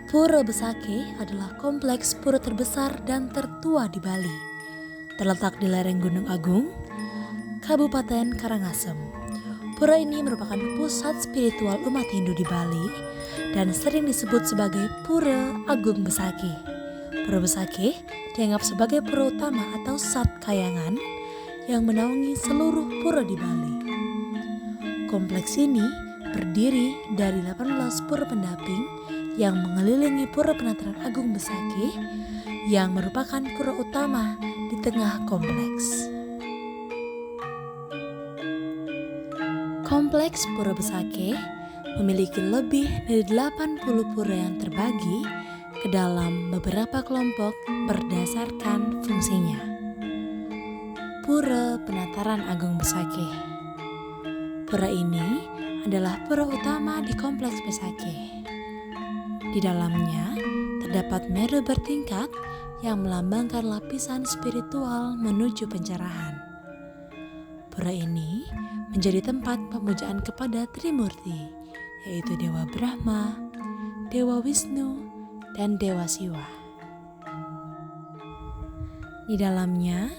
Pura Besakih adalah kompleks pura terbesar dan tertua di Bali. Terletak di lereng Gunung Agung, Kabupaten Karangasem. Pura ini merupakan pusat spiritual umat Hindu di Bali dan sering disebut sebagai Pura Agung Besakih. Pura Besakih dianggap sebagai pura utama atau Sat Kayangan yang menaungi seluruh pura di Bali. Kompleks ini berdiri dari 18 pura pendamping yang mengelilingi Pura Penataran Agung Besakih yang merupakan pura utama di tengah kompleks. Kompleks Pura Besakih memiliki lebih dari 80 pura yang terbagi ke dalam beberapa kelompok berdasarkan fungsinya. Pura Penataran Agung Besakih. Pura ini adalah pura utama di kompleks Besakih. Di dalamnya terdapat meru bertingkat yang melambangkan lapisan spiritual menuju pencerahan. Pura ini menjadi tempat pemujaan kepada Trimurti, yaitu Dewa Brahma, Dewa Wisnu, dan Dewa Siwa. Di dalamnya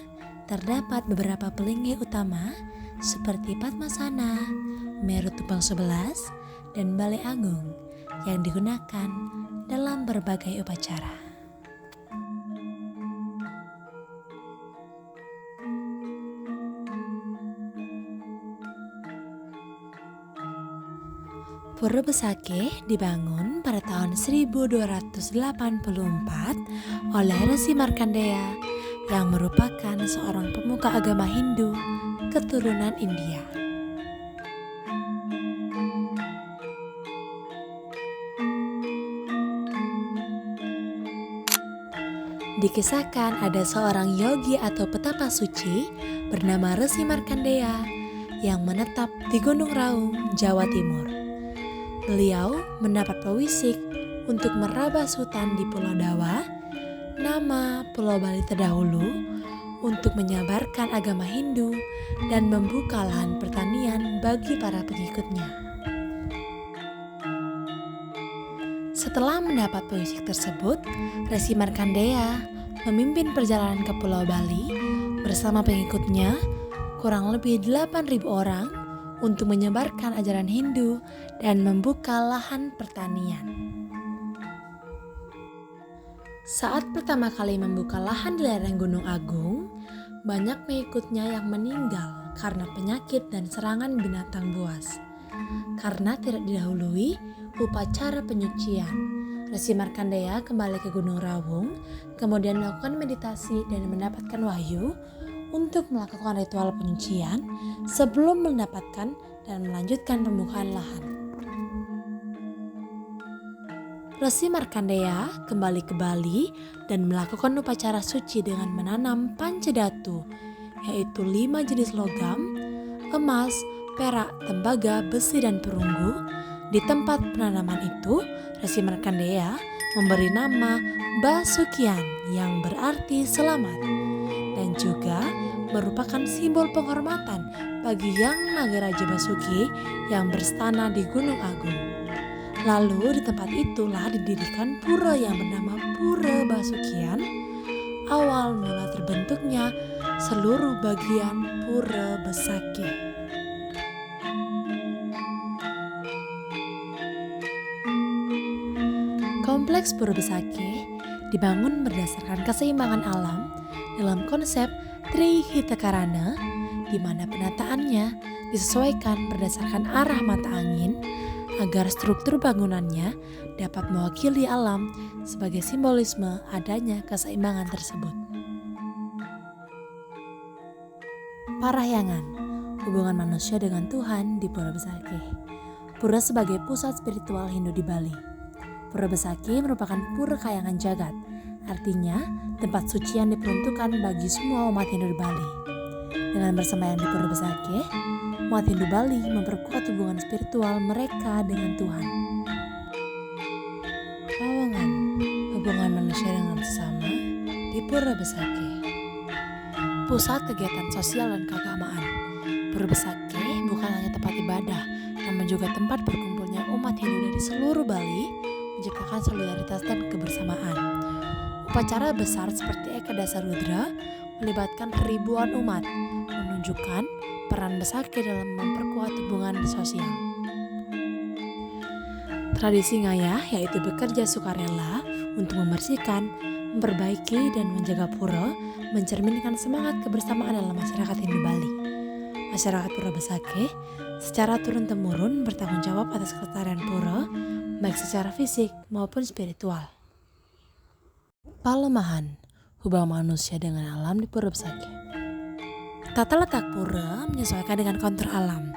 terdapat beberapa pelinggih utama seperti Padmasana, Meru Tumpang 11, dan Balai Agung yang digunakan dalam berbagai upacara. Pura Besakih dibangun pada tahun 1284 oleh Resi Markandeya yang merupakan seorang pemuka agama Hindu keturunan India. Dikisahkan ada seorang yogi atau petapa suci bernama Resi Markandeya yang menetap di Gunung Raung, Jawa Timur. Beliau mendapat pewisik untuk merabas hutan di Pulau Dawa, nama Pulau Bali terdahulu, untuk menyebarkan agama Hindu dan membuka lahan pertanian bagi para pengikutnya. Setelah mendapat pewisik tersebut, Resi Markandeya memimpin perjalanan ke Pulau Bali bersama pengikutnya kurang lebih 8.000 orang untuk menyebarkan ajaran Hindu dan membuka lahan pertanian. Saat pertama kali membuka lahan di lereng Gunung Agung, banyak pengikutnya yang meninggal karena penyakit dan serangan binatang buas. Karena tidak didahului upacara penyucian, Resi Markandeya kembali ke Gunung Raung, kemudian melakukan meditasi dan mendapatkan wahyu untuk melakukan ritual penyucian sebelum mendapatkan dan melanjutkan pembukaan lahan. Resi Markandeya kembali ke Bali dan melakukan upacara suci dengan menanam pancadatu, yaitu 5 jenis logam, emas, perak, tembaga, besi, dan perunggu. Di tempat penanaman itu, Resi Markandeya memberi nama Basukian yang berarti selamat dan juga merupakan simbol penghormatan bagi Yang Nagaraja Basuki yang berstana di Gunung Agung. Lalu di tempat itulah didirikan pura yang bernama Pura Basukian, awal mula terbentuknya seluruh bagian Pura Besakih. Kompleks Pura Besakih dibangun berdasarkan keseimbangan alam dalam konsep Trihitakarana, di mana penataannya disesuaikan berdasarkan arah mata angin agar struktur bangunannya dapat mewakili alam sebagai simbolisme adanya keseimbangan tersebut. Parahyangan, hubungan manusia dengan Tuhan di Pura Besakih. Pura sebagai pusat spiritual Hindu di Bali. Pura Besakih merupakan pura kayangan jagat, artinya tempat suci yang diperuntukkan bagi semua umat Hindu di Bali. Dengan bersembahyang di Pura Besakih, umat Hindu Bali memperkuat hubungan spiritual mereka dengan Tuhan. Lowongan, hubungan manusia dengan sesama di Pura Besakih. Pusat kegiatan sosial dan keagamaan. Pura Besakih bukan hanya tempat ibadah, namun juga tempat berkumpulnya umat Hindu dari seluruh Bali menciptakan solidaritas dan kebersamaan. Upacara besar seperti Eka Dasarudra melibatkan ribuan umat, menunjukkan peran Besakih dalam memperkuat hubungan sosial. Tradisi ngayah yaitu bekerja sukarela untuk membersihkan, memperbaiki, dan menjaga pura mencerminkan semangat kebersamaan dalam masyarakat Hindu Bali. Masyarakat Pura Besakih secara turun-temurun bertanggung jawab atas kelestarian pura, baik secara fisik maupun spiritual. Palemahan hubungan manusia dengan alam di Pura Besakih. Tata letak pura menyesuaikan dengan kontur alam.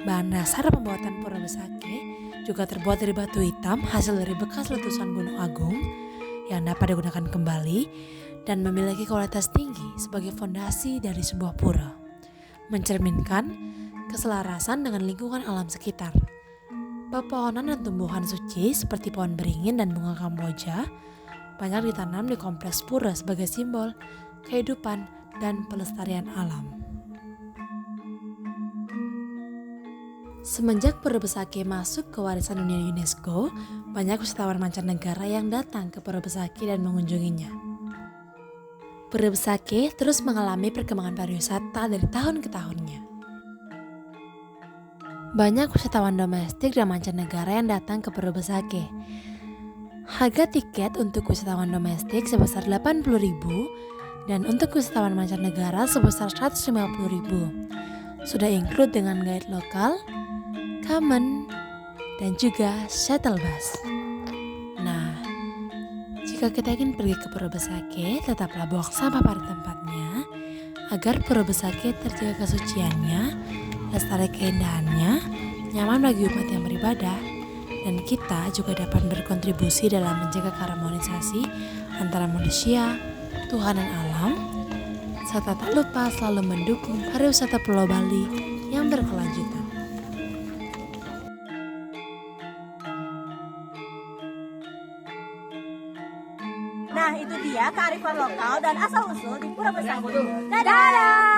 Bahan dasar pembuatan Pura Besakih juga terbuat dari batu hitam hasil dari bekas letusan Gunung Agung yang dapat digunakan kembali dan memiliki kualitas tinggi sebagai fondasi dari sebuah pura, mencerminkan keselarasan dengan lingkungan alam sekitar. Pepohonan dan tumbuhan suci seperti pohon beringin dan bunga kamboja banyak ditanam di kompleks pura sebagai simbol kehidupan dan pelestarian alam. Semenjak Pura Besakih masuk ke warisan dunia UNESCO, banyak wisatawan mancanegara yang datang ke Pura Besakih dan mengunjunginya. Pura Besakih terus mengalami perkembangan pariwisata dari tahun ke tahunnya. Banyak wisatawan domestik dan mancanegara yang datang ke Pura Besakih. Harga tiket untuk wisatawan domestik sebesar 80.000 dan untuk wisatawan mancanegara sebesar 150.000. Sudah include dengan guide lokal, common, dan juga shuttle bus. Nah, jika kita ingin pergi ke Pura Besakih, tetaplah buang sampah pada tempatnya agar Pura Besakih terjaga kesuciannya, lestari keindahannya, nyaman bagi umat yang beribadah, dan kita juga dapat berkontribusi dalam menjaga harmonisasi antara manusia, Tuhan dan alam, serta tak lupa selalu mendukung pariwisata Pulau Bali yang berkelanjutan. Nah, itu dia kearifan lokal dan asal-usul di Pura Besakih. Dadah!